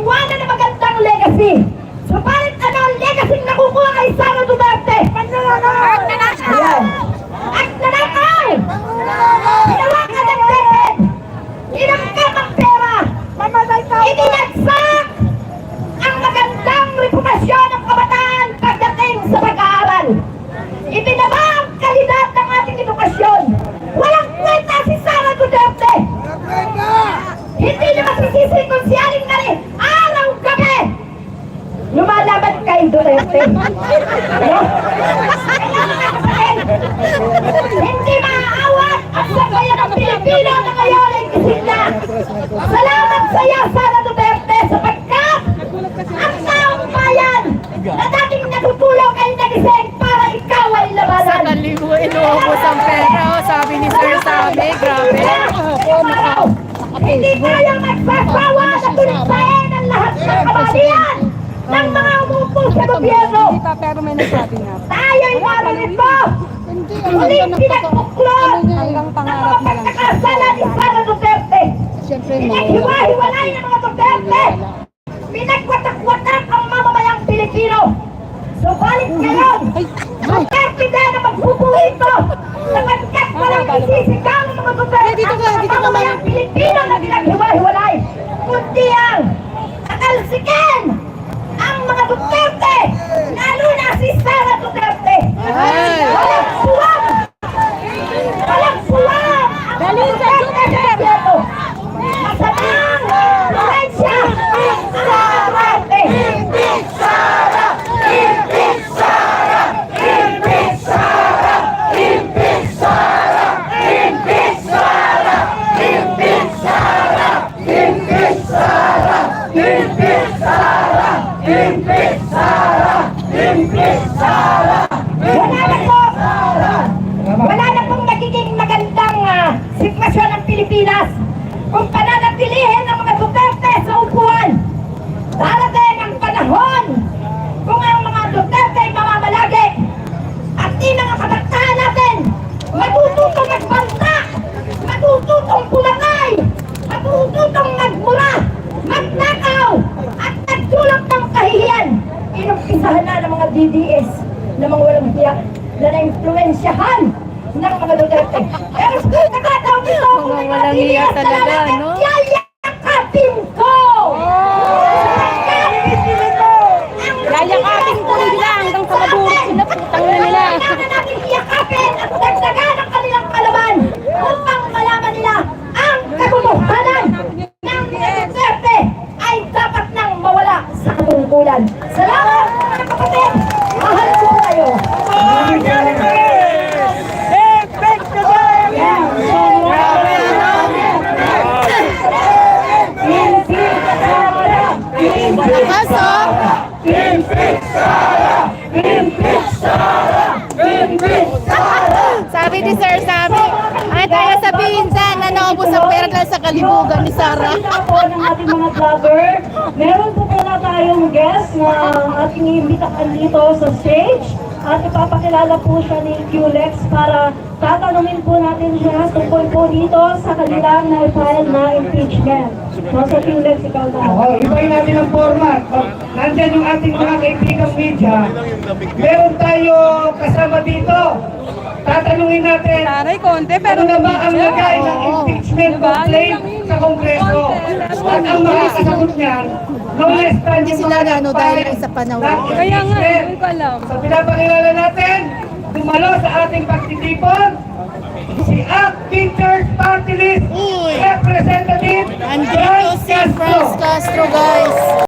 iwanan ng magandang legacy. Subalit ano ang legacy na nakukuha kay Sara Duterte? Pagnanakaw! Ayan. At nanakaw! Ginawa ka ng level! Inangkat ang pera! Itinagsak ang magandang reputasyon ng kabataan pagdating sa pag-aaral. Ibinaba ang kalidad ng ating edukasyon. Walang kwenta si Sara Duterte! Hindi niya masisisi kung si Aling Nari araw-gabi lumalaban kay Duterte. Ano? Hindi maaawat at sabayan ng Pilipino na ngayon ay gising na. Salamat sa iyo, Sara Duterte, sapagkat ang taong bayan na dating natutulog ay nagising para ikaw ay labanan. Sa kalibo, inuubos ang pera. Oh, sabi ni Sir Sabi, grabe. Hindi tayo magsasawa na tulisain ang lahat ng kabalian ng mga umupo sa gobyerno. Pero may nagsabi nga. Tayo'y naririto. Muling pinagbuklod Hanggang ang pangarap mga na lang. pagkakasala ni Sara Duterte. Siyempre, Pinaghiwa-hiwalay ng mga Duterte. Pinagwatak-watak ang mamamayang Pilipino. Subalit ngayon, Duterte din ang magbubuo ito. Sapagkat walang isisigaw ng mga Duterte ang mga mamamayang Pilipino na pinaghiwa-hiwalay. Kundi ang tatalsikin ang mga Duterte, lalo na si Sara Duterte. Walang puwang! Walang puwang! Ang Duterte! Masamang influensya ang Duterte! Hindi Sara! Hindi Sara! Hindi Sara! Hindi Sara! Hindi Sara! Hindi Sara! Hindi Sara! Hindi Sara! Hindi Sara! Hindi Sara! Wala na pong magiging magandang sitwasyon ng Pilipinas kung pananatilihin ng mga Duterte sa upuan. Darating ang panahon kung ang mga Duterte ay mamamalagi at di mga kabataan natin matututong magbanta, matututong pumangay, matututong magmura, magnakaw at nagdulot ng kahihiyan. Inumpisahan na ng mga DDS na mga walang hiya na na-influensyahan ng mga Duterte. Pero sa nakataon nito, Mga walang hiya talaga, no? Yayakapin ko! Yayakapin ko nila hanggang sa madurot sila, putang na nila. Kailangan natin iyakapin at dagdagan ang kanilang kalaban upang malaman nila ang katotohanan ng mga Duterte ay dapat nang mawala sa katungkulan. Salamat mga kapatid! Mahal po kayo! Sabi ni Sir Sabi, ay tayo sabihin dyan na naubos ang pera dahil sa kalibugan ni Sara. Po ng ating mga vlogger, meron po pala tayong guest na ating iimbitahan dito sa stage at ipapakilala po siya ni QLEX para tatanungin po natin siya tungkol po dito sa kanilang na-file na impeachment. So sa QLEX, ikaw na. Ibayin natin ang format. Nandyan yung ating mga kaibigang media. Meron tayo kasama dito. Tatanungin natin, Saray, konti, ano pero na ba ang lagay ng impeachment complaint sa Kongreso? At ang makakasagot niyan, no less than Hindi sila ano dahil sa panahon. Kaya nga, hindi ko alam. So pinapakilala natin, dumalo sa ating pagtitipon, si Acting Church Party List Representative Andito si Franz Castro, guys.